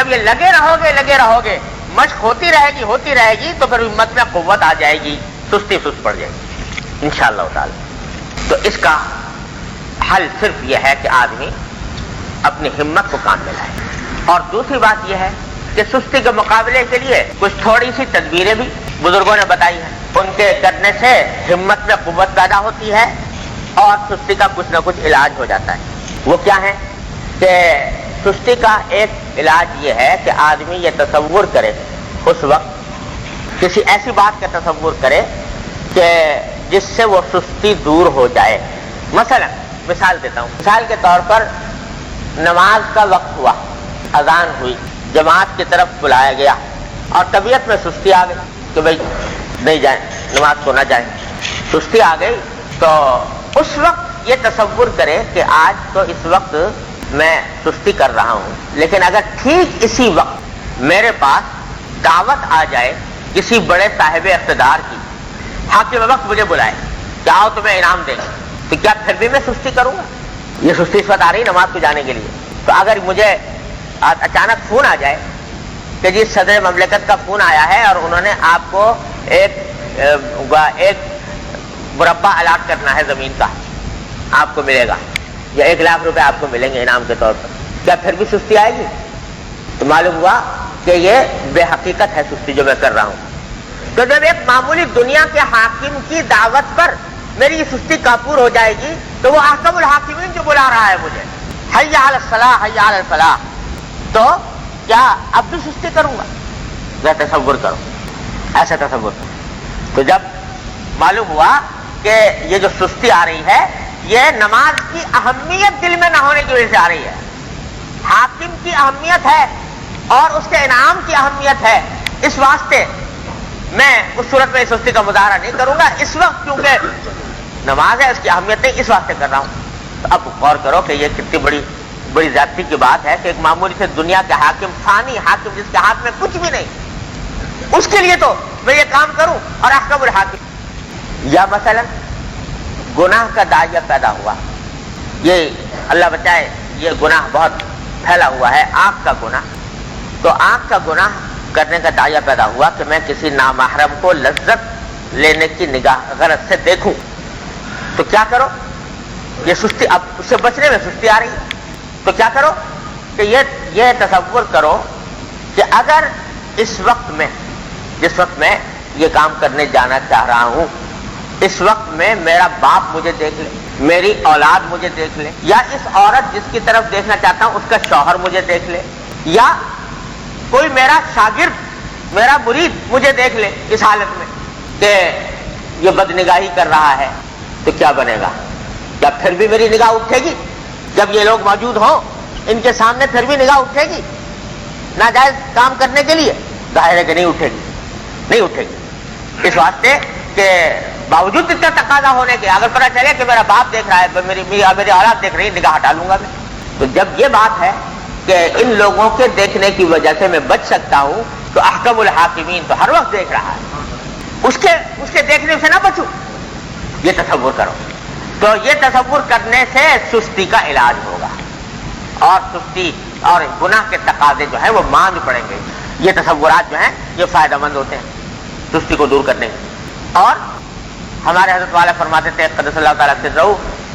جب یہ لگے رہو گے مشق ہوتی رہے گی تو پھر ہمت میں قوت آ جائے گی، سستی سست پڑ جائے گی انشاءاللہ تعالی۔ تو اس کا حل صرف یہ ہے کہ آدمی اپنی ہمت کو کام میں لائے۔ اور دوسری بات یہ ہے کہ سستی کے مقابلے کے لیے کچھ تھوڑی سی تدبیریں بھی بزرگوں نے بتائی ہیں، ان کے کرنے سے ہمت میں قوت پیدا ہوتی ہے اور سستی کا کچھ نہ کچھ علاج ہو جاتا ہے۔ وہ کیا ہے کہ سستی کا ایک علاج یہ ہے کہ آدمی یہ تصور کرے، اس وقت کسی ایسی بات کا تصور کرے کہ جس سے وہ سستی دور ہو جائے۔ مثلا مثال دیتا ہوں، مثال کے طور پر نماز کا وقت ہوا، اذان ہوئی، جماعت کی طرف بلایا گیا اور طبیعت میں سستی آ گئی کہ بھئی نہیں جائیں، نماز کو نہ جائیں، سستی آ گئی، تو اس وقت یہ تصور کرے کہ آج تو اس وقت میں سستی کر رہا ہوں، لیکن اگر ٹھیک اسی وقت میرے پاس دعوت آ جائے کسی بڑے صاحب اقتدار کی، حاکم وقت مجھے بلائے کہ آؤ تمہیں انعام دیں گے، تو کیا پھر بھی میں سستی کروں گا؟ یہ سستی اس وقت آ رہی نماز کو جانے کے لیے۔ تو اگر مجھے اچانک فون آ جائے کہ جی صدر مملکت کا فون آیا ہے اور انہوں نے آپ کو ایک مربع الاٹ کرنا ہے زمین کا، آپ کو ملے گا، یا 1 لاکھ روپے آپ کو ملیں گے انعام کے طور پر، کیا پھر بھی سستی آئے گی؟ تو معلوم ہوا کہ یہ بے حقیقت ہے سستی جو میں کر رہا ہوں۔ تو جب ایک معمولی دنیا کے حاکم کی دعوت پر میری یہ سستی کافور ہو جائے گی تو وہ احکم الحاکمین جو بلا رہا ہے مجھے، حی علی الصلاح حی علی الفلاح، تو کیا اب بھی سستی کروں گا؟ ذرا تصور کرو، ایسا تصور کرو۔ تو جب معلوم ہوا کہ یہ جو سستی آ رہی ہے یہ نماز کی اہمیت دل میں نہ ہونے کی وجہ سے آ رہی ہے، حاکم کی اہمیت ہے اور اس کے انعام کی اہمیت ہے، اس واسطے میں اس صورت میں سستی کا مظاہرہ نہیں کروں گا، اس وقت کیونکہ نماز ہے اس کی اہمیت نہیں، اس واسطے کر رہا ہوں۔ تو اب غور کرو کہ یہ کتنی بڑی زیادتی کی بات ہے کہ ایک معمولی سے دنیا کے حاکم، فانی حاکم جس کے ہاتھ میں کچھ بھی نہیں، اس کے لیے تو میں یہ کام کروں اور احکم الحاکم۔ یا مثلا گناہ کا داعیہ پیدا ہوا، یہ اللہ بچائے یہ گناہ بہت پھیلا ہوا ہے، آنکھ کا گناہ۔ تو آنکھ کا گناہ کرنے کا داعیہ پیدا ہوا کہ میں کسی نامحرم کو لذت لینے کی نگاہ غرض سے دیکھوں، تو کیا کرو؟ یہ سستی، اب اس سے بچنے میں سستی آ رہی ہے، تو کیا کرو کہ یہ تصور کرو کہ اگر اس وقت میں، جس وقت میں یہ کام کرنے جانا چاہ رہا ہوں، اس وقت میں میرا باپ مجھے دیکھ لے، میری اولاد مجھے دیکھ لے، یا اس عورت جس کی طرف دیکھنا چاہتا ہوں اس کا شوہر مجھے دیکھ لے، یا کوئی میرا شاگرد، میرا مرید مجھے دیکھ لے اس حالت میں کہ یہ بدنگاہی کر رہا ہے، تو کیا بنے گا؟ کیا پھر بھی میری نگاہ اٹھے گی؟ جب یہ لوگ موجود ہوں ان کے سامنے پھر بھی نگاہ اٹھے گی ناجائز کام کرنے کے لیے؟ ظاہر ہے کہ نہیں اٹھے گی، نہیں اٹھے گی، اس واسطے کہ باوجود اتنا تقاضا ہونے کے اگر پتہ چلے کہ میرا باپ دیکھ رہا ہے، میری اولاد دیکھ رہی ہے، نگاہ ہٹا لوں گا میں۔ تو جب یہ بات ہے کہ ان لوگوں کے دیکھنے کی وجہ سے میں بچ سکتا ہوں، تو احکم الحاکمین تو ہر وقت دیکھ رہا ہے، اس کے دیکھنے سے نہ بچوں، یہ تصور کرو۔ تو یہ تصور کرنے سے سستی کا علاج ہوگا، اور سستی اور گناہ کے تقاضے جو ہیں وہ ماند پڑیں گے۔ یہ تصورات جو ہیں یہ فائدہ مند ہوتے ہیں سستی کو دور کرنے کے۔ اور ہمارے حضرت والا فرماتے تھے قدس اللہ تعالیٰ سرہ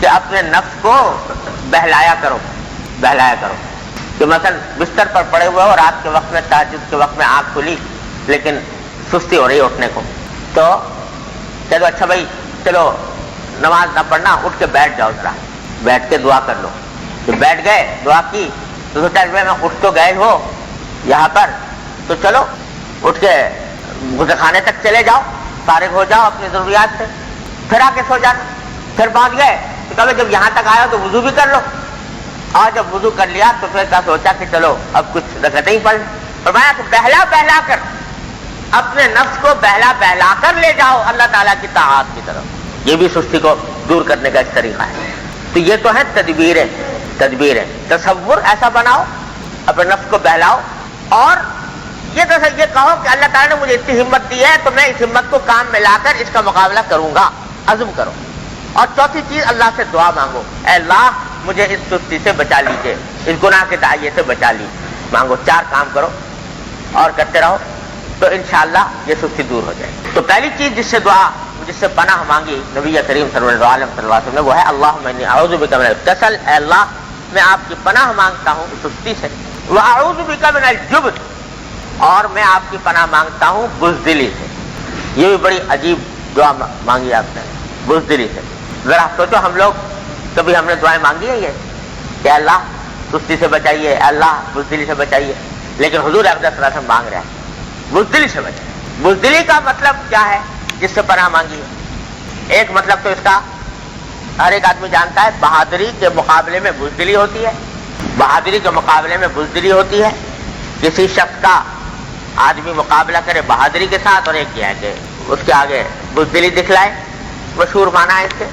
کہ اپنے نفس کو بہلایا کرو کہ مثلا بستر پر پڑے ہوئے ہو، رات کے وقت میں، تہجد کے وقت میں آنکھ کھلی لیکن سستی ہو رہی ہے اٹھنے کو، تو چلو اچھا بھائی چلو نماز نہ پڑھنا، اٹھ کے بیٹھ جاؤ، ذرا بیٹھ کے دعا کر لو۔ تو بیٹھ گئے، دعا کی، تو سوچا میں اٹھ تو گئے ہو یہاں پر، تو چلو اٹھ کے غسل خانے تک چلے جاؤ، فارغ ہو جاؤ اپنی ضروریات سے، پھر آ کے سو جانا۔ پھر پہنچ گئے تو کبھی جب یہاں تک آئے تو وضو بھی کر لو، اور جب وضو کر لیا تو پھر کیا سوچا کہ چلو اب کچھ رکعتیں ہی پڑھ، فرمایا کہ بہلا کر اپنے نفس کو بہلا کر لے جاؤ اللہ تعالیٰ کی طاعت کی طرف۔ یہ بھی سستی کو دور کرنے کا ایک طریقہ ہے۔ تو یہ تو ہے تدبیریں، تصور ایسا بناؤ، اپنے نفس کو بہلاؤ، اور یہ کہو کہ اللہ تعالیٰ نے مجھے اتنی ہمت دی ہے تو میں اس ہمت کو کام میں لا کر اس کا مقابلہ کروں گا، عزم کرو۔ اور چوتھی چیز اللہ سے دعا مانگو، اے اللہ مجھے اس سستی سے بچا لیجیے، اس گناہ کے داعیے سے بچا لیجیے۔ मांगो, 4 काम करो और करते रहो तो इंशाअल्लाह ये सुस्ती दूर हो जाए। तो पहली चीज जिससे पनाह मांगी नबी करीम सल्लल्लाहु अलैहि वसल्लम ने वो है अल्लाहुम्मा इन्नी अऊज़ु बिका मिनल कसल, अल्लाह मैं आपकी पनाह मांगता हूँ सुस्ती से, व अऊज़ु बिका मिनल जुब्न, और मैं आपकी पनाह मांगता हूँ बुज़दिली से। ये भी बड़ी अजीब दुआ मांगी आपने, बुज़दिली से। जरा सोचो, हम लोग कभी हमने दुआएं मांगी है ये कि अल्लाह सुस्ती से बचाइए, अल्लाह बुज़दिली से बचाइए, लेकिन हुजूर अक़दस सल्लल्लाहु अलैहि वसल्लम मांग रहे हैं बुज़दिली से बचाइए। बुज़दिली का मतलब क्या है जिससे पनाह मांगी है? एक मतलब तो इसका हर एक आदमी जानता है, बहादुरी के मुकाबले में बुज़दिली होती है। बहादुरी के मुकाबले में बुज़दिली होती है, किसी शख्स का आदमी मुकाबला करे बहादुरी के साथ और एक किया कि उसके आगे बुज़दिली दिखलाए, मशहूर माना है इससे।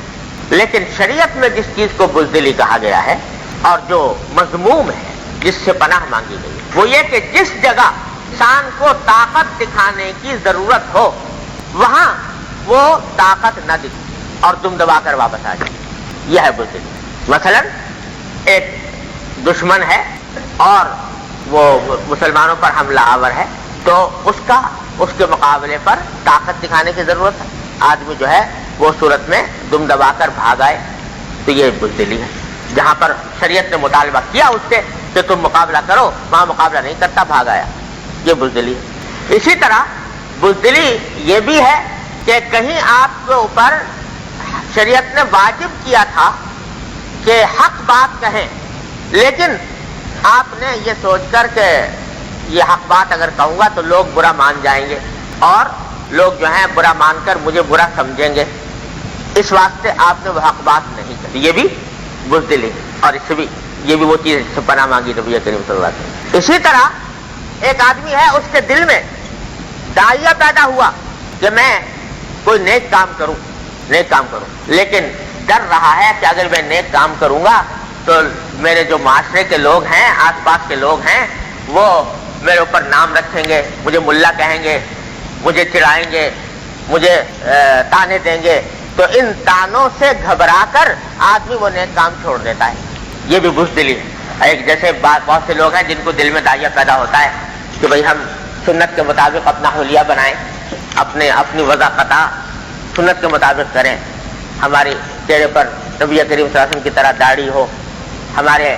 लेकिन शरीयत में जिस चीज को बुज़दिली कहा गया है और जो मज़मूम है जिससे पनाह मांगी गई है वो ये कि जिस जगह इंसान को ताकत दिखाने की जरूरत हो वहां वो ताकत न दिखे और दुम दबाकर वापस आ जाए, यह है बुज़दिली। मसलन एक दुश्मन है और वो मुसलमानों पर हमला आवर है, तो उसके मुकाबले पर ताकत दिखाने की जरूरत है। आदमी जो है वो सूरत में दुम दबाकर भाग आए तो ये बुज़दिली है। जहां पर शरीयत ने मुतालबा किया उससे कि तुम मुकाबला करो, वहां मुकाबला नहीं करता, भाग आया, ये बुज़दिली है। इसी तरह बुज़दिली ये भी है कि कहीं आपके ऊपर शरीयत ने वाजिब किया था कि हक बात कहें, लेकिन आपने ये सोचकर के ये हक बात अगर कहूंगा तो लोग बुरा मान जाएंगे और लोग जो है बुरा मानकर मुझे बुरा समझेंगे, इस वास्ते आपने वो हक बात नहीं कही, ये भी बुज़दिली। और इससे भी ये भी वो चीज जिससे पनाह मांगी नबी करीम सल्लल्लाहु अलैहि वसल्लम। इसी तरह एक आदमी है, उसके दिल में दाइया पैदा हुआ कि मैं कोई नेक काम करूं, लेकिन डर रहा है कि अगर मैं नेक काम करूंगा तो मेरे जो माशरे के लोग हैं, आसपास के लोग हैं, वो मेरे ऊपर नाम रखेंगे, मुझे मुल्ला कहेंगे, मुझे चिढ़ाएंगे, मुझे ताने देंगे। तो इन तानों से घबराकर आदमी वो नेक काम छोड़ देता है, ये भी बुज़दिली है। एक जैसे बहुत से लोग हैं जिनको दिल में दाइया पैदा होता है कि भाई हम सुन्नत के मुताबिक अपना हुलिया बनाएं, अपनी वज़ाक़ता सुन्नत के मुताबिक करें, हमारे चेहरे पर नबी करीम सल्लल्लाहु अलैहि वसल्लम की तरह दाढ़ी हो, हमारे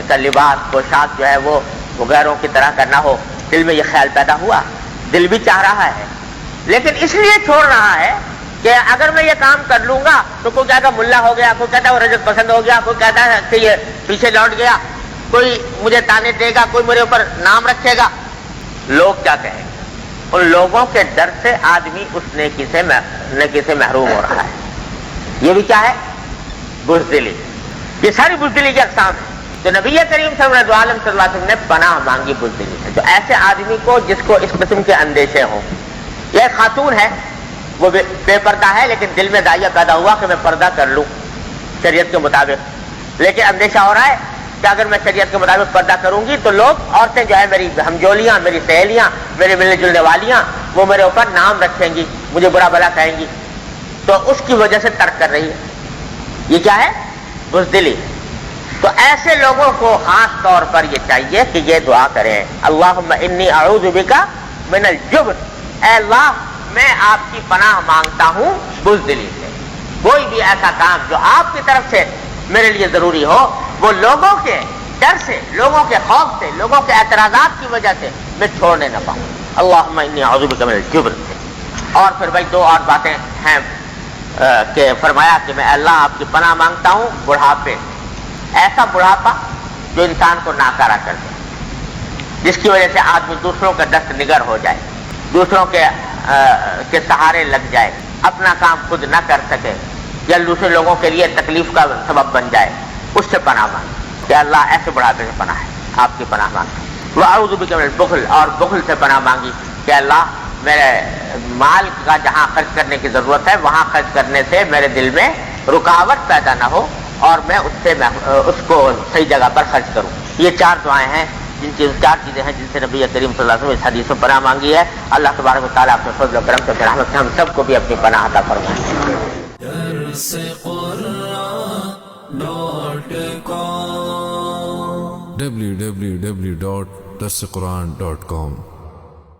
का लिबास पोशाक जो है वो गैरों की तरह करना हो। दिल में ये ख्याल पैदा हुआ, दिल भी चाह रहा है, लेकिन इसलिए छोड़ रहा है कि अगर मैं ये काम कर लूंगा तो कोई कहता मुल्ला हो गया, कोई कहता वो रजत पसंद हो गया, कोई कहता है कि ये पीछे लौट गया, कोई मुझे ताने देगा, कोई मेरे ऊपर नाम रखेगा, लोग क्या कहेंगे। उन लोगों के डर से आदमी उस नेकी से महरूम हो रहा है। ये भी क्या है? बुज़दिली। ये सारी बुज़दिली की अक़साम है। तो नबी करीम सल्लल्लाहु अलैहि वसल्लम ने पनाह मांगी बुज़दिली से। तो ऐसे आदमी को जिसको इस किस्म के अंदेशे हों, यह खातून है, वो बेपर्दा है लेकिन दिल में दाइया पैदा हुआ कि मैं पर्दा कर लूं शरीयत के मुताबिक, लेकिन अंदेशा हो रहा है कि अगर मैं शरीयत के मुताबिक पर्दा करूंगी तो लोग, औरतें जो है मेरी हमजोलियां, मेरी सहेलियां, मेरे मिलने जुलने वालियां, वो मेरे ऊपर नाम रखेंगी, मुझे बुरा भला कहेंगी, तो उसकी वजह से तर्क कर रही है। ये क्या है? बुज़दिली। तो ऐसे लोगों को खास तौर पर ये चाहिए कि ये दुआ करें, अल्लाहुम्मा इन्नी अऊज़ु बिका मिनल जुब्न, ऐ अल्लाह मैं आपकी पनाह मांगता हूं बुज़दिली से। कोई भी ऐसा काम जो आपकी तरफ से मेरे लिए जरूरी हो, वो लोगों के डर से, लोगों के खौफ से, लोगों के एतराज़ात की वजह से मैं छोड़ने न पाऊं। अल्लाहुम्मा इन्नी अऊज़ु बिका मिनल जुब्न। और फिर भाई दो और बातें हैं कि फरमाया कि मैं अल्लाह आपकी पनाह मांगता हूं बुढ़ापे, ऐसा बुढ़ापा जो इंसान को नाकारा कर दे, जिसकी वजह से आदमी दूसरों का दस्त निगर हो जाए, दूसरों के सहारे लग जाए, अपना काम खुद न कर सके या दूसरे लोगों के लिए तकलीफ का सबब बन जाए, उससे पनाह मांगे कि अल्लाह ऐसे बुढ़ापे से पनाह है, आपकी पनाह मांगे। वह अऊज़ु बिका मिनल बुख़्ल, और बुख़्ल से पनाह मांगी कि अल्लाह मेरे माल का जहाँ खर्च करने की जरूरत है वहाँ खर्च करने से मेरे दिल में रुकावट पैदा ना हो और मैं उसको सही जगह पर खर्च करूँ। ये चार दुआएं हैं, चार चीजें हैं जिनसे नबी करीम सल्लल्लाहु अलैहि वसल्लम इस हदीस में पनाह मांगी है। अल्लाह तबारक व तआला अपने फज़ल व करम से रहमत से हम सबको भी अपनी पनाह अता फरमाए। www.darsequran.com